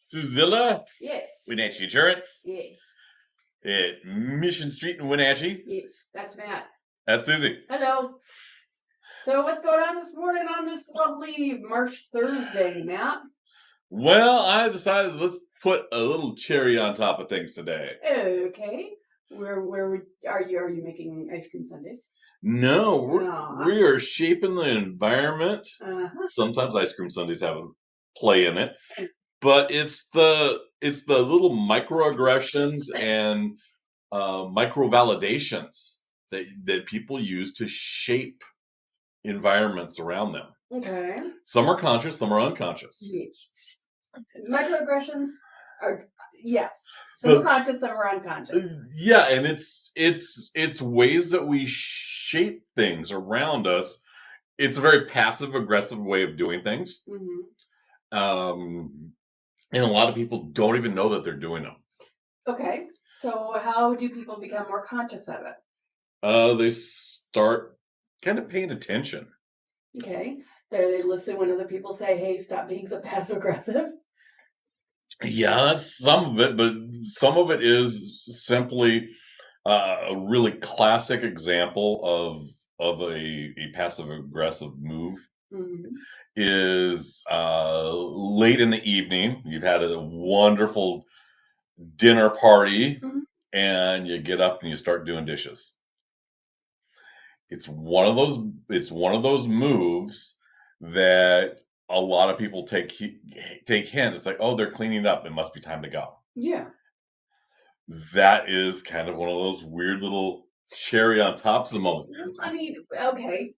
Suzilla, Yes. Wenatchee Insurance Yes. at Mission Street in Wenatchee. Yes. That's Matt. That's Susie. Hello. So what's going on this morning on this lovely March Thursday, Matt? Well, I decided let's put a little cherry on top of things today. Okay. Are you making ice cream sundaes? No, we are shaping the environment. Sometimes ice cream sundaes have a play in it, but it's the little microaggressions and micro validations that people use to shape environments around them. Okay. Some are conscious, some are unconscious. Yes. Microaggressions are some are conscious, some are unconscious. Yeah, and it's ways that we shape things around us. It's a very passive aggressive way of doing things. And a lot of people don't even know that they're doing them. Okay. So how do people become more conscious of it? They start kind of paying attention. Okay. They listen when other people say, "Hey, stop being so passive aggressive." Yeah, that's some of it, but some of it is simply a really classic example of a passive aggressive move. Is late in the evening. You've had a wonderful dinner party, and you get up and you start doing dishes. It's one of those moves that a lot of people take hint. It's like, oh, they're cleaning up. It must be time to go. Yeah. That is kind of one of those weird little cherry on top of the moment. I mean, okay,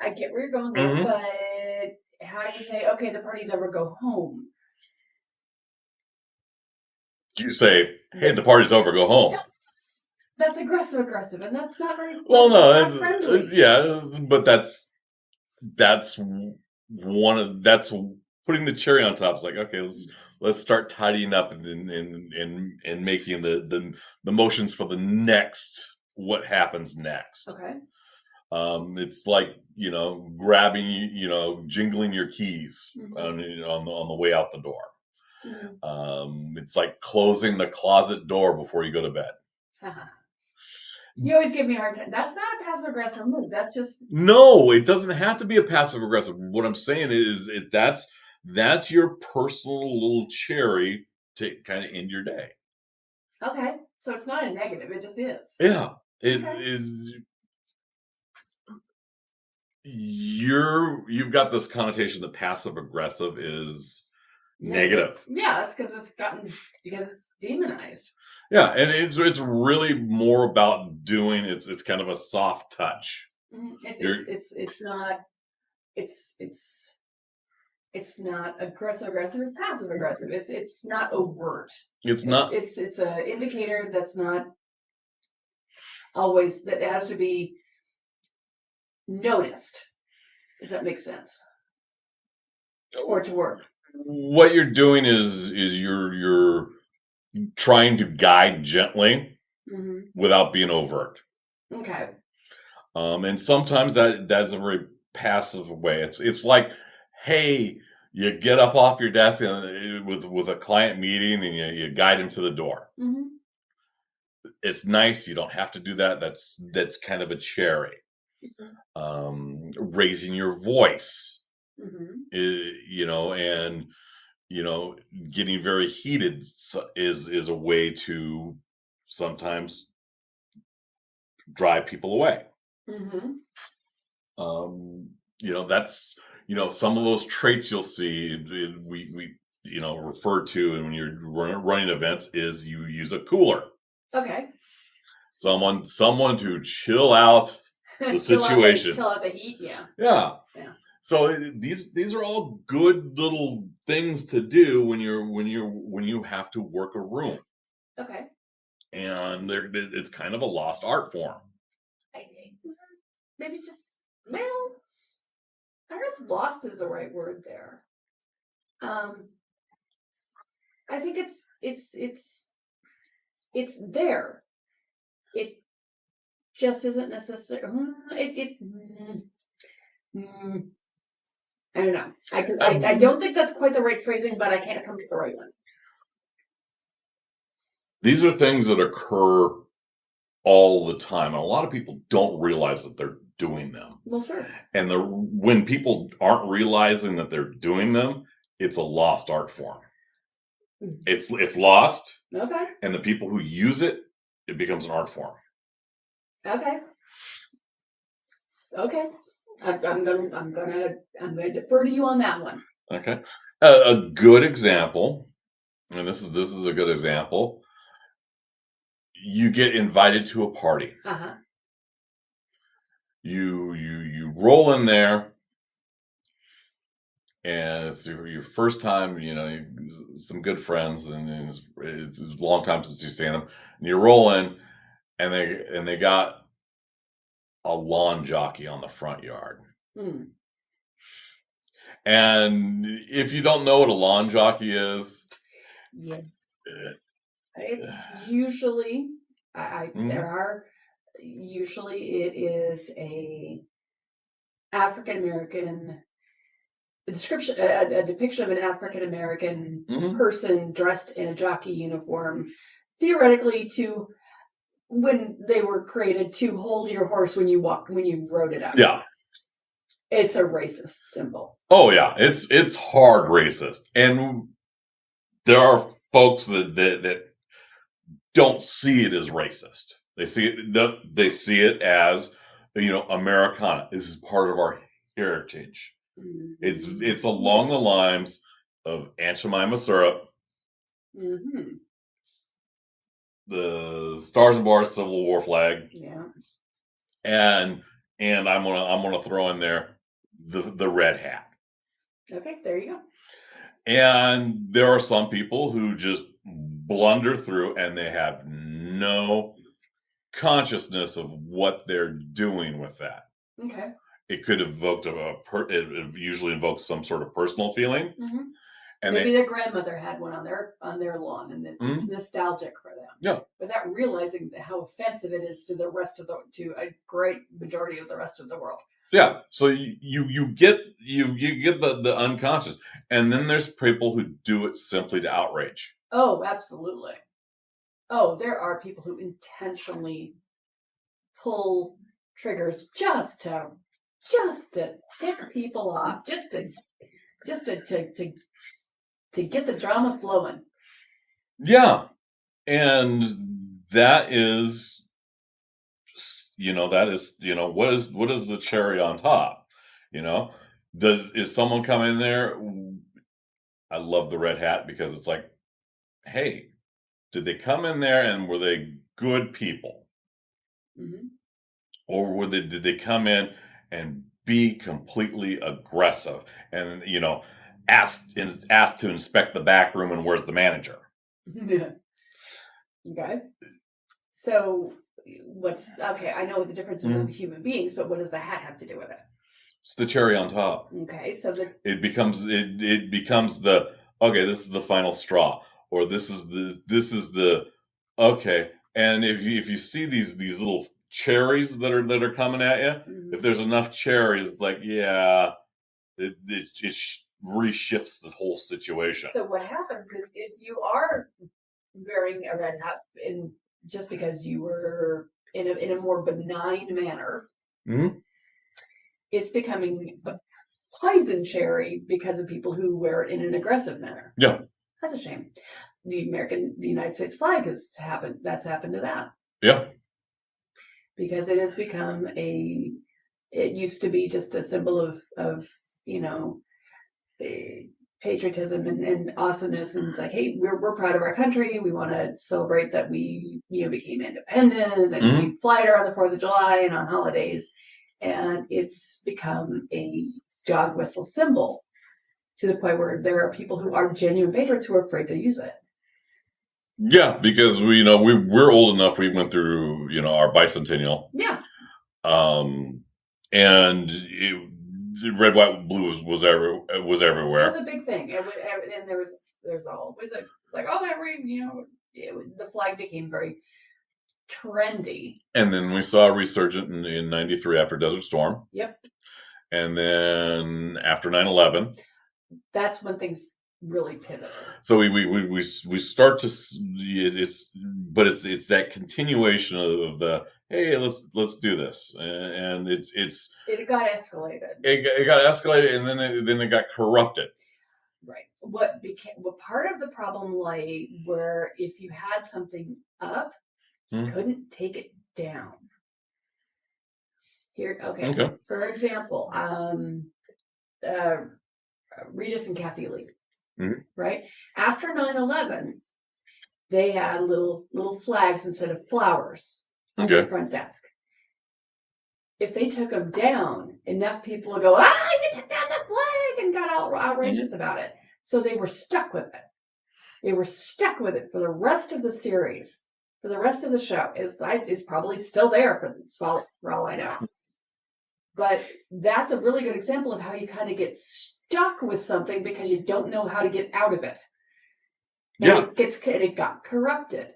I get where you're going there, but how do you say, okay, the party's over, go home? You say, hey, the party's over, go home. That's aggressive, and that's not very well. No, that's not friendly. Yeah, but that's putting the cherry on top. It's like, okay, let's start tidying up and making the motions for the next what happens next. Okay. It's like grabbing jingling your keys on the way out the door. It's like closing the closet door before you go to bed. You always give me a hard time. That's not a passive aggressive move. That's just no. It doesn't have to be a passive aggressive. What I'm saying is, that's your personal little cherry to kind of end your day. Okay, so it's not a negative. It just is. Yeah, it is. You've got this connotation that passive aggressive is negative. Yeah, that's because it's demonized. Yeah, and it's really more about doing. It's kind of a soft touch. It's not aggressive. It's passive aggressive. It's not overt. It's not. It's an indicator that's not always, that has to be noticed. Does that make sense? For it to work. What you're doing is you're trying to guide gently without being overt. Okay. And sometimes that's a very passive way. It's like, hey, you get up off your desk with a client meeting and you guide him to the door. It's nice. You don't have to do that. That's kind of a cherry. Raising your voice, and getting very heated is a way to sometimes drive people away. That's some of those traits you'll see. We refer to, and when you're running events, is you use a cooler. Okay. Someone to chill out the situation. Chill out the heat. Yeah. Yeah. Yeah. So these are all good little things to do when you have to work a room. Okay. And it's kind of a lost art form. Maybe just, well, I don't know if lost is the right word there. I think it's there. It just isn't necessary. I don't know. I don't think that's quite the right phrasing, but I can't come to the right one. These are things that occur all the time, and a lot of people don't realize that they're doing them. Well, sure. And when people aren't realizing that they're doing them, it's a lost art form. It's lost, Okay. and the people who use it, it becomes an art form. Okay. Okay. I'm gonna defer to you on that one. Okay. A good example, and this is a good example. You get invited to a party. Uh-huh. You roll in there, and it's your first time. Some good friends, and it's a long time since you've seen them. And you roll in, and they got a lawn jockey on the front yard. Mm. And if you don't know what a lawn jockey is, Yeah. It's usually there mhm, are usually it is a African American description, a depiction of an African American mhm, person dressed in a jockey uniform, theoretically to when they were created to hold your horse when you rode it out. yeah. It's a racist symbol. Oh yeah, it's hard racist, and there are folks that don't see it as racist. They see it as Americana. This is part of our heritage. Mm-hmm. It's along the lines of Aunt Jemima syrup, Mm-hmm. the Stars and Bars Civil War flag, Yeah. and I'm gonna throw in there the red hat. Okay, there you go. And there are some people who just blunder through and they have no consciousness of what they're doing with that. Okay. It could evoke it usually invokes some sort of personal feeling, Mm-hmm. and Maybe their grandmother had one on their lawn, and it's mm, nostalgic for them. yeah, Without realizing how offensive it is to to a great majority of the rest of the world. yeah. So you get the unconscious, and then there's people who do it simply to outrage. Oh, absolutely. Oh, there are people who intentionally pull triggers just to tick people off, just to get the drama flowing. Yeah, and that is what is the cherry on top? You know, is someone come in there? I love the red hat because it's like, hey, did they come in there and were they good people, Mm-hmm. or did they come in and be completely aggressive and asked to inspect the back room and where's the manager? Okay. So what's okay? I know what the difference is in human beings, but what does the hat have to do with it? It's the cherry on top. Okay, so It becomes the okay. This is the final straw, or this is the okay. And if you see these little cherries that are coming at you, if there's enough cherries, like yeah, it reshifts the whole situation. So what happens is if you are wearing a red hat in just because you were in a more benign manner, Mm-hmm. it's becoming a poison cherry because of people who wear it in an aggressive manner. Yeah. That's a shame. The United States flag has happened. That's happened to that. Yeah. Because it has become it used to be just a symbol of you know patriotism and awesomeness, and like, hey, we're proud of our country, we want to celebrate that we became independent, and we fly it around the 4th of July and on holidays, and it's become a dog whistle symbol to the point where there are people who are genuine patriots who are afraid to use it. Yeah, because we're old enough. We went through our bicentennial. Yeah. And red, white, blue was It everywhere. was a big thing, and there's always like every the flag became very trendy. And then we saw a resurgence in '93 after Desert Storm. Yep. And then after 9/11, that's when things really pivoted. so we start to it's that continuation of the, hey, let's do this, and it got escalated. It got escalated, and then it got corrupted. Right. What part of the problem lay where if you had something up, you couldn't take it down. Here, okay. For example, Regis and Kathy Lee, right? After 9/11, they had little flags instead of flowers on the front desk. If they took them down, enough people would go, you took down the flag, and got all outrageous about it. So they were stuck with it. They were stuck with it for the rest of the series, for the rest of the show. It's probably still there for all I know. But that's a really good example of how you kind of get stuck with something because you don't know how to get out of it. And it got corrupted.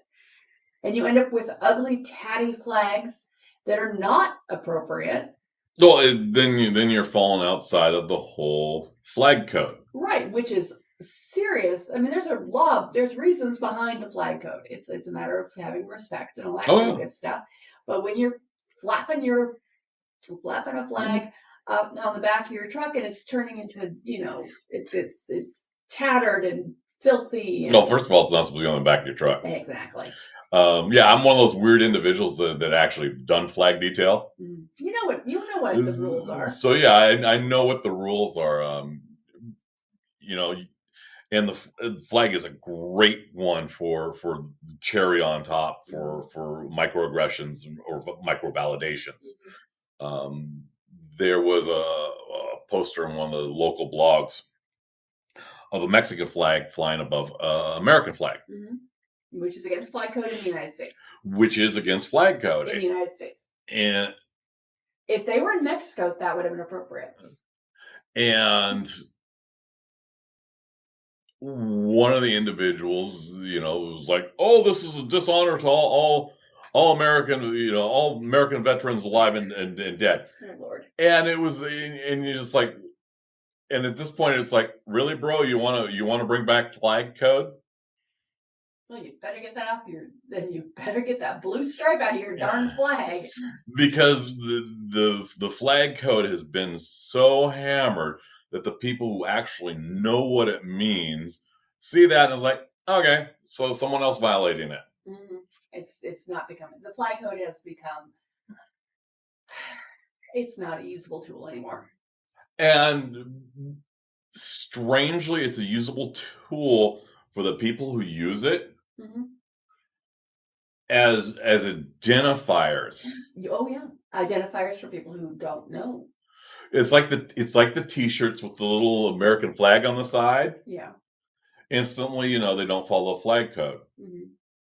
And you end up with ugly, tatty flags that are not appropriate. Well, then you're falling outside of the whole flag code. Right, which is serious. I mean, there's reasons behind the flag code. It's a matter of having respect and all that kind of good stuff. But when you're flapping a flag up on the back of your truck and it's turning into, it's tattered and filthy. No, first of all, it's not supposed to be on the back of your truck. Exactly. I'm one of those weird individuals that actually done flag detail. You know what the rules are. So yeah, I know what the rules are. And the flag is a great one for cherry on top for microaggressions or micro validations. There was a poster in one of the local blogs of a Mexican flag flying above American flag. Which is against flag code in the United States. Which is against flag code. In the United States. And if they were in Mexico, that would have been appropriate. And one of the individuals, was like, "Oh, this is a dishonor to all American, all American veterans alive and dead." Oh, Lord. And it was, and you're just like, and at this point, it's like, really, bro, you want to bring back flag code? Well, you better get that you better get that blue stripe out of your darn flag. Because the flag code has been so hammered that the people who actually know what it means see that and it's like, okay, so someone else violating it. It's not becoming, the flag code has become, it's not a usable tool anymore. And strangely, it's a usable tool for the people who use it as identifiers. Oh yeah, identifiers for people who don't know. It's like the T-shirts with the little American flag on the side. Yeah. Instantly, they don't follow flag code.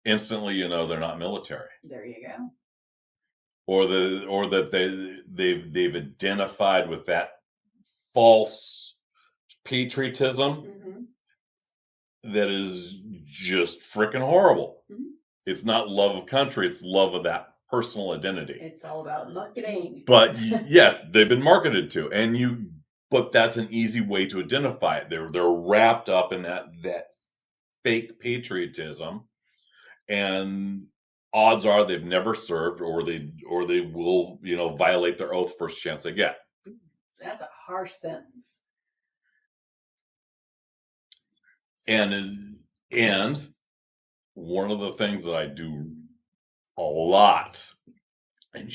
Instantly, they're not military. There you go. Or that they've identified with that false patriotism that is just freaking horrible. It's not love of country; it's love of that personal identity. It's all about marketing. But yeah, they've been marketed to, but that's an easy way to identify it. They're wrapped up in that fake patriotism, and odds are they've never served, or they will, violate their oath first chance they get. That's a harsh sentence. And one of the things that I do a lot, and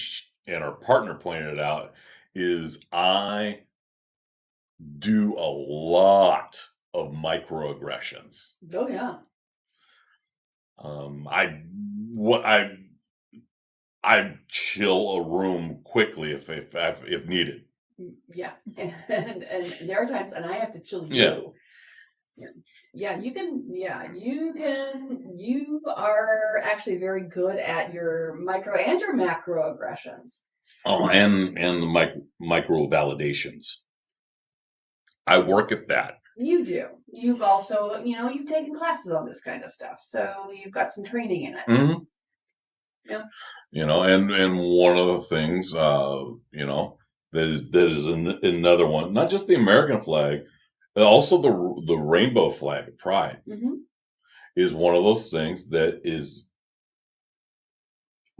our partner pointed it out, is I do a lot of microaggressions. Oh yeah. I chill a room quickly if needed. Yeah, and there are times, and I have to chill you. Yeah, you can. Yeah, you can. You are actually very good at your micro and your macro aggressions. Oh, and the micro validations. I work at that. You do. You've also, you've taken classes on this kind of stuff, so you've got some training in it. Yeah. And one of the things, that is another one. Not just the American flag, but also the rainbow flag, pride, is one of those things that is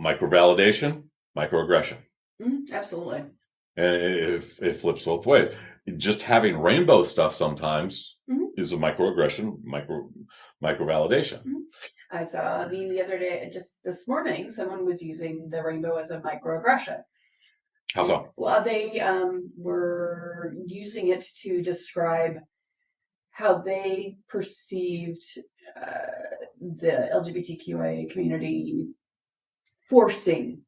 microvalidation, microaggression. Absolutely. And it flips both ways. Just having rainbow stuff sometimes is a microaggression, microvalidation. I saw a meme the other day, just this morning, someone was using the rainbow as a microaggression. How so? Well, they were using it to describe how they perceived the LGBTQIA community forcing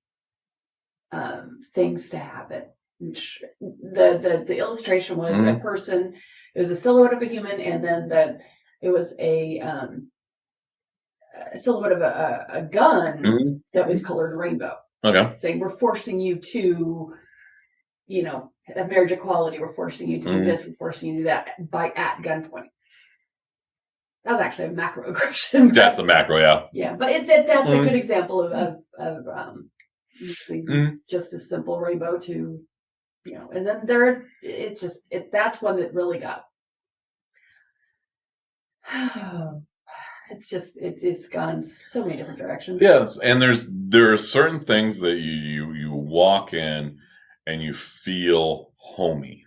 things to happen. Which the illustration was a person. It was a silhouette of a human, and then it was a silhouette of a gun that was colored rainbow. Okay. Saying we're forcing you to, have marriage equality. We're forcing you to do this. We're forcing you to do that at gunpoint. That was actually a macroaggression. That's a macro, yeah. Yeah, but that's a good example of using just a simple rainbow to, and then that's one that really got. It's gone so many different directions. Yes, and there are certain things that you walk in and you feel homey.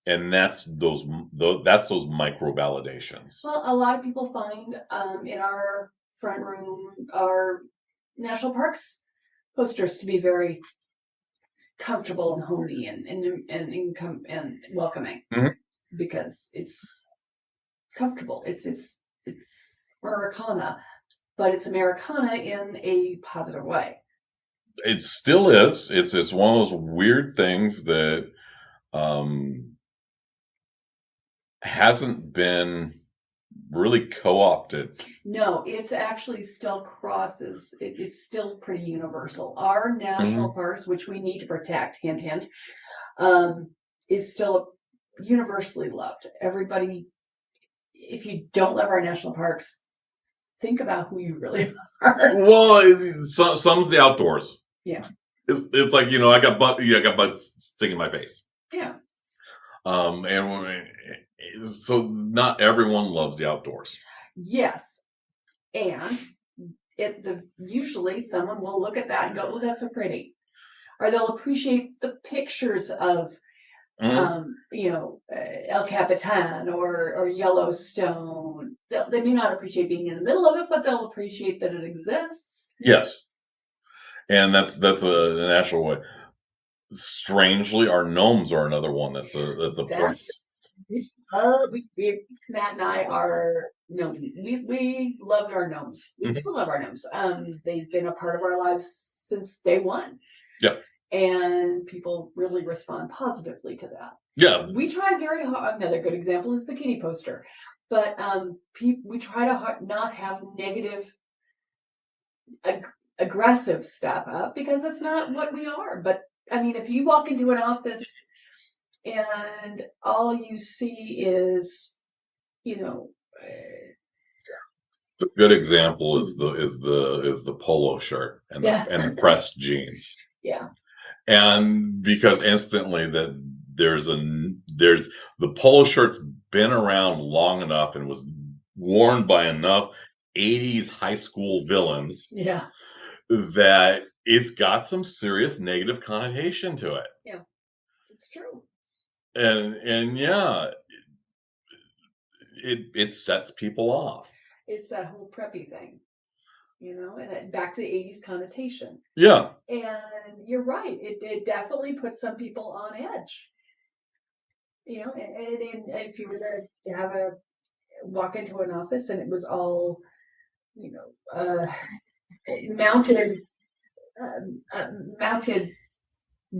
And that's those micro validations. Well, a lot of people find in our front room our national parks posters to be very comfortable and homey and welcoming because it's comfortable. It's Americana, but it's Americana in a positive way. It still is. It's one of those weird things that hasn't been really co-opted. No, it's actually still crosses. It's still pretty universal. Our national parks, which we need to protect, hint, hint, is still universally loved. Everybody, if you don't love our national parks, think about who you really are. Well, some's the outdoors. Yeah. It's like, I got bugs sticking in my face. Yeah. And so not everyone loves the outdoors. Yes. And usually someone will look at that and go, "Oh, that's so pretty," or they'll appreciate the pictures of, El Capitan or Yellowstone. They may not appreciate being in the middle of it, but they'll appreciate that it exists. Yes, and that's a natural way. Strangely, our gnomes are another one that's a plus. Matt and I are we loved our gnomes. We still love our gnomes. They've been a part of our lives since day one. Yep. And people really respond positively to that. Yeah. We try very hard. Another good example is the kitty poster, but we try to not have negative, aggressive stuff up because that's not what we are. But I mean, if you walk into an office and all you see is, a good example is the polo shirt and the pressed jeans. Yeah. And because instantly that there's the polo shirt's been around long enough and was worn by enough 80s high school villains. Yeah. That it's got some serious negative connotation to it. Yeah. It's true. And yeah, it sets people off. It's that whole preppy thing, and back to the 80s connotation. Yeah. And you're right. It definitely puts some people on edge. And if you were to walk into an office and it was all, mounted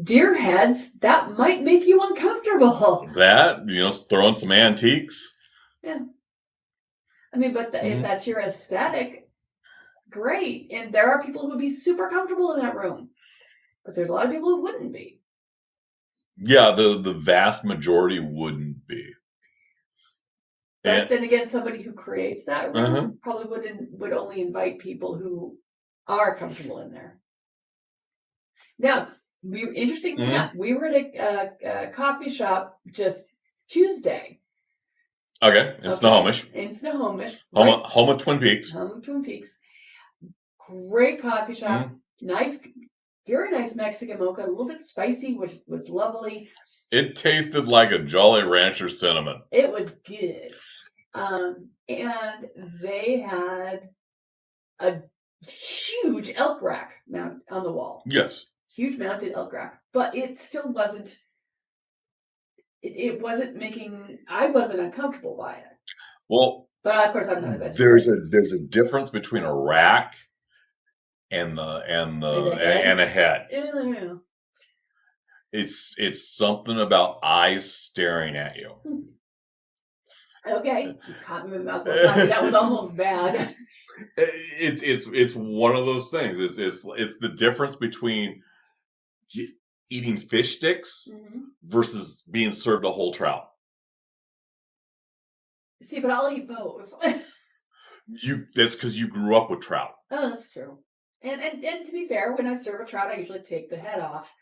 deer heads, that might make you uncomfortable. That, throwing some antiques. Yeah. I mean, but if that's your aesthetic, great. And there are people who would be super comfortable in that room. But there's a lot of people who wouldn't be. Yeah, the vast majority wouldn't be. But then again, somebody who creates that room probably would only invite people who are comfortable in there. Now, Interestingly enough, we were at a coffee shop just Tuesday. Okay, in Snohomish. In Snohomish. Home of Twin Peaks. Home of Twin Peaks. Great coffee shop. Nice, very nice Mexican mocha. A little bit spicy, which was lovely. It tasted like a Jolly Rancher cinnamon. It was good. And they had a huge elk rack mount on the wall. Yes. Huge mounted elk rack. But it still wasn't, it wasn't making, I wasn't uncomfortable by it. Well, but of course I'm not a vegetarian. There's a difference between a rack and a head. Yeah. It's something about eyes staring at you. Okay, you caught me with a mouthful of coffee. That was almost bad. It's one of those things. It's the difference between eating fish sticks versus being served a whole trout. See, but I'll eat both. That's because you grew up with trout. Oh, that's true. And to be fair, when I serve a trout, I usually take the head off.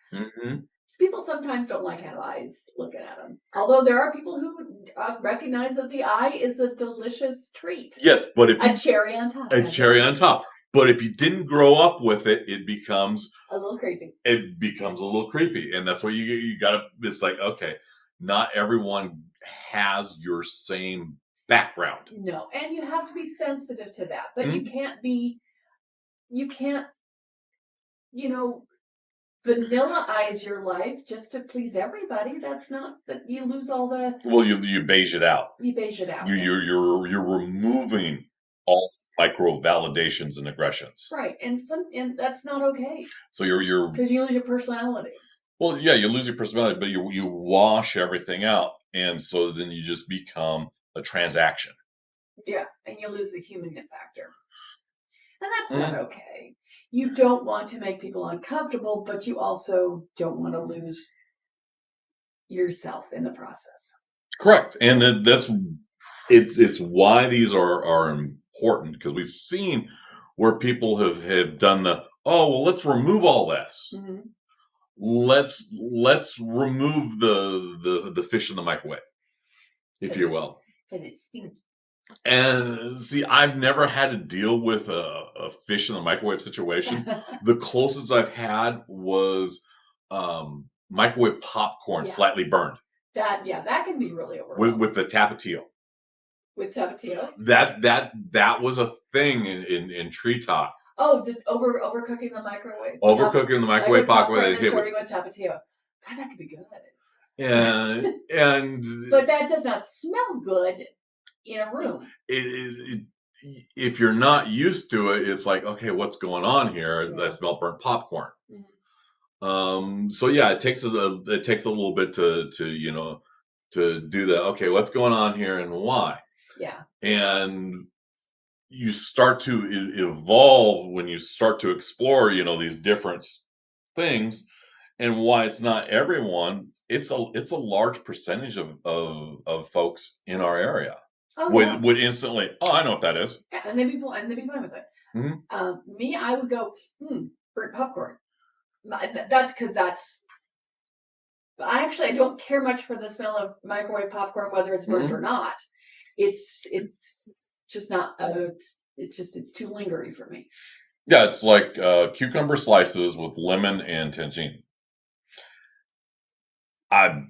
People sometimes don't like have eyes looking at them. Although there are people who recognize that the eye is a delicious treat. Yes, but if a cherry on top. A cherry on top. But if you didn't grow up with it, it becomes a little creepy. It becomes a little creepy, and that's why you gotta. It's like, okay, not everyone has your same background. No, and you have to be sensitive to that, but you can't be. You can't, vanilla-ize your life just to please everybody. That's not that you lose all the. Well, you beige it out. You beige it out. You're removing all micro validations and aggressions. Right, and that's not okay. So you're because you lose your personality. Well, yeah, you lose your personality, but you wash everything out, and so then you just become a transaction. Yeah, and you lose the human factor. And that's not okay. You don't want to make people uncomfortable, but you also don't want to lose yourself in the process. Correct. And it's why these are important, because we've seen where people have done let's remove all this. Let's remove the fish in the microwave, if you will. Because it's stinky. And see, I've never had to deal with a fish in the microwave situation. The closest I've had was microwave popcorn slightly burned. That can be really overwhelming. With the tapatio. With tapatio? That was a thing in Treetop. Oh, overcooking the microwave. Overcooking the microwave popcorn and serving with tapatio. God, that could be good. And but that does not smell good in a room. If you're not used to it, it's like, okay, what's going on here? I smell burnt popcorn. So yeah, it takes a little bit to do that. Okay, what's going on here and why? Yeah. And you start to evolve when you start to explore, these different things, and why it's not everyone. It's a large percentage of folks in our area would instantly, I know what that is. Yeah, and they'd be fine with it. Me, I would go, burnt popcorn. That's because I don't care much for the smell of microwave popcorn, whether it's burnt or not. It's just not it's too lingering for me. Yeah, it's like cucumber slices with lemon and tangine. I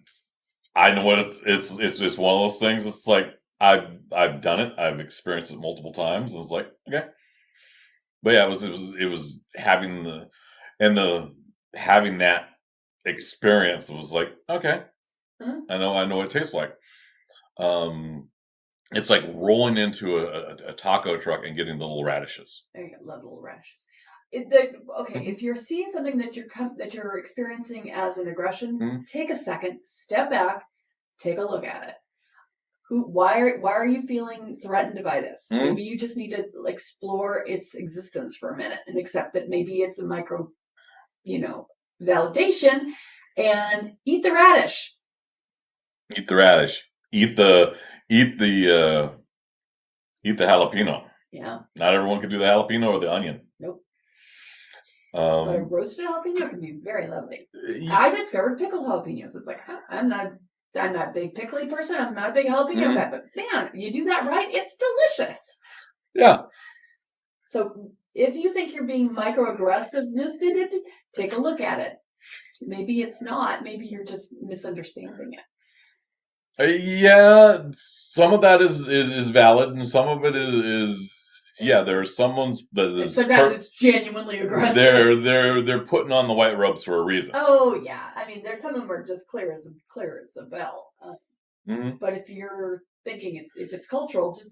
know what it's just one of those things. It's like I've done it. I've experienced it multiple times. It's like, okay. But yeah, it was having having that experience. It was like, okay, I know what it tastes like. It's like rolling into a taco truck and getting the little radishes. There you go, love little radishes. If you're seeing something that you're experiencing as an aggression, take a second, step back, take a look at it. Why are you feeling threatened by this? Maybe you just need to explore its existence for a minute and accept that maybe it's a micro, validation, and eat the radish. Eat the radish. Eat the jalapeno. Yeah. Not everyone can do the jalapeno or the onion. Nope. But a roasted jalapeno can be very lovely. I discovered pickled jalapenos. It's like, huh, I'm not a big pickly person. I'm not a big jalapeno guy, but man, you do that right, it's delicious. Yeah. So if you think you're being microaggressiveness in it, take a look at it. Maybe it's not. Maybe you're just misunderstanding it. Yeah, some of that is valid, and some of it is yeah. There's someone that is sometimes it's genuinely aggressive. They're putting on the white robes for a reason. Oh yeah, I mean, there's some of them are just clear as a bell. But if you're thinking if it's cultural, just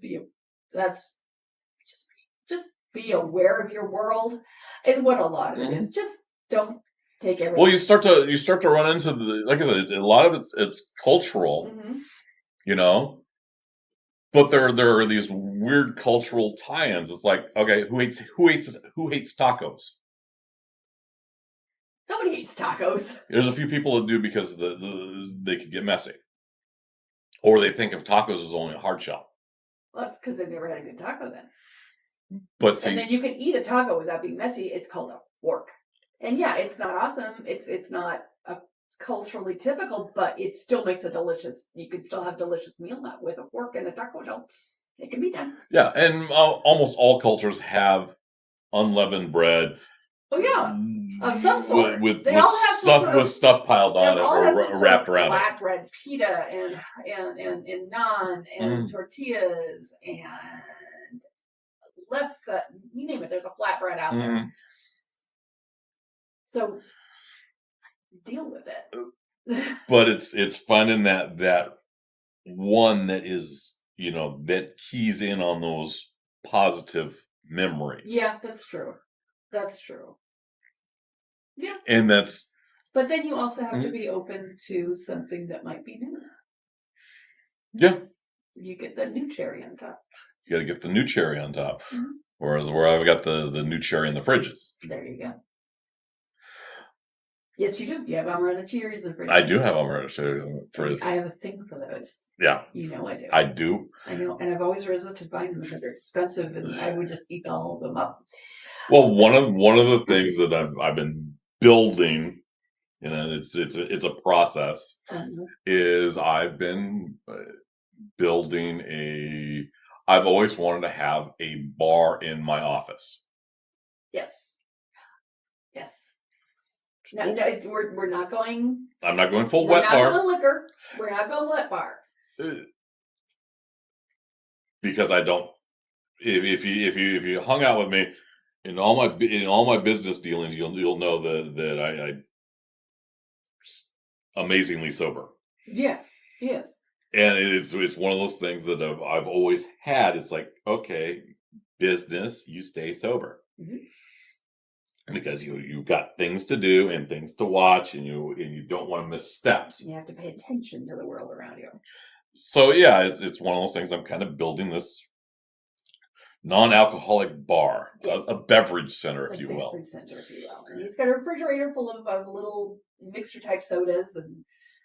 be aware of your world. Is what a lot of it is. Just don't take everything. Well, you start to run into like I said, a lot of it's cultural, you know. But there are these weird cultural tie-ins. It's like, okay, who hates tacos? Nobody hates tacos. There's a few people that do because they could get messy, or they think of tacos as only a hard shell. Well, that's because they've never had a good taco then. But see, and then you can eat a taco without being messy. It's called a fork. And yeah, it's not awesome. It's not a culturally typical, but it still makes a delicious. You can still have delicious meal with a fork and a taco shell. It can be done. Yeah, and almost all cultures have unleavened bread. Oh yeah, of some sort. They all have stuff piled on it or wrapped around it. Flatbread, pita, and naan, and tortillas, and lefse. You name it. There's a flatbread out there. So deal with it. But it's finding that one that is, that keys in on those positive memories. Yeah, that's true. That's true. Yeah. And that's. But then you also have to be open to something that might be new. Yeah. You get that new cherry on top. You got to get the new cherry on top. Whereas where I've got the new cherry in the fridges. There you go. Yes, you do. You have amaretto cherries in the fridge. I do have amaretto cherries in the fridge. I have a thing for those. Yeah. You know I do. I do. I know, and I've always resisted buying them because they're expensive, and I would just eat all of them up. Well, one of the things that I've been building, it's a process, is I've been building I've always wanted to have a bar in my office. Yes. Yes. No, we're not going. I'm not going full wet bar. We're not going liquor. We're not going wet bar. Because I don't. If you hung out with me in all my business dealings, you'll know that I amazingly sober. Yes. Yes. And it's one of those things that I've always had. It's like, okay, business, you stay sober. Because you've got things to do and things to watch, and you don't want to miss steps. You have to pay attention to the world around you. So yeah, it's one of those things. I'm kind of building this non-alcoholic bar, yes. a beverage center, if you will. Beverage center, if you will. And he's got a refrigerator full of little mixer type sodas,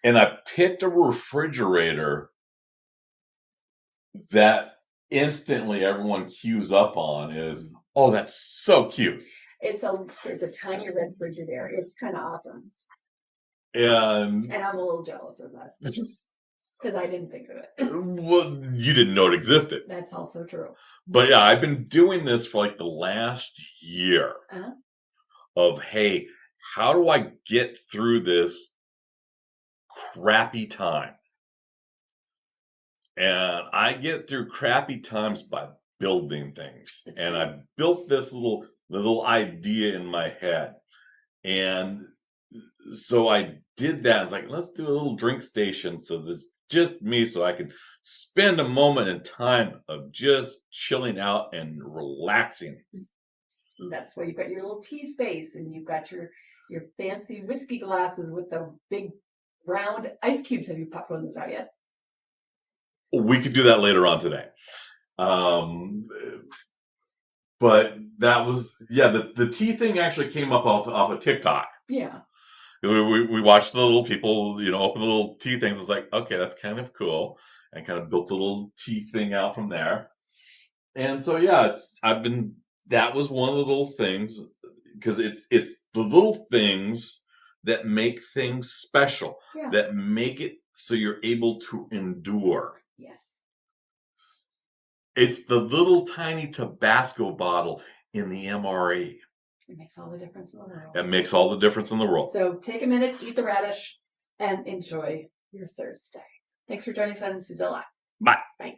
and I picked a refrigerator that instantly everyone cues up on is, oh, that's so cute. It's a tiny red refrigerator. It's kind of awesome. And I'm a little jealous of that because I didn't think of it. Well, you didn't know it existed. That's also true. But yeah, I've been doing this for like the last year of, hey, how do I get through this crappy time? And I get through crappy times by building things. And I built this little idea in my head. And so I did that. It's like, let's do a little drink station. So there's just me, so I can spend a moment in time of just chilling out and relaxing. And that's why you've got your little tea space, and you've got your fancy whiskey glasses with the big round ice cubes. Have you popped one of those out yet? We could do that later on today. But that was, the tea thing actually came up off of TikTok. Yeah. We watched the little people, open the little tea things. It's like, okay, that's kind of cool. And kind of built the little tea thing out from there. And so, that was one of the little things. because it's the little things that make things special, Yeah. that make it so you're able to endure. Yes. It's the little tiny Tabasco bottle in the MRE. It makes all the difference in the world. That makes all the difference in the world. So take a minute, eat the radish, and enjoy your Thursday. Thanks for joining us on Suzilla. Bye. Bye.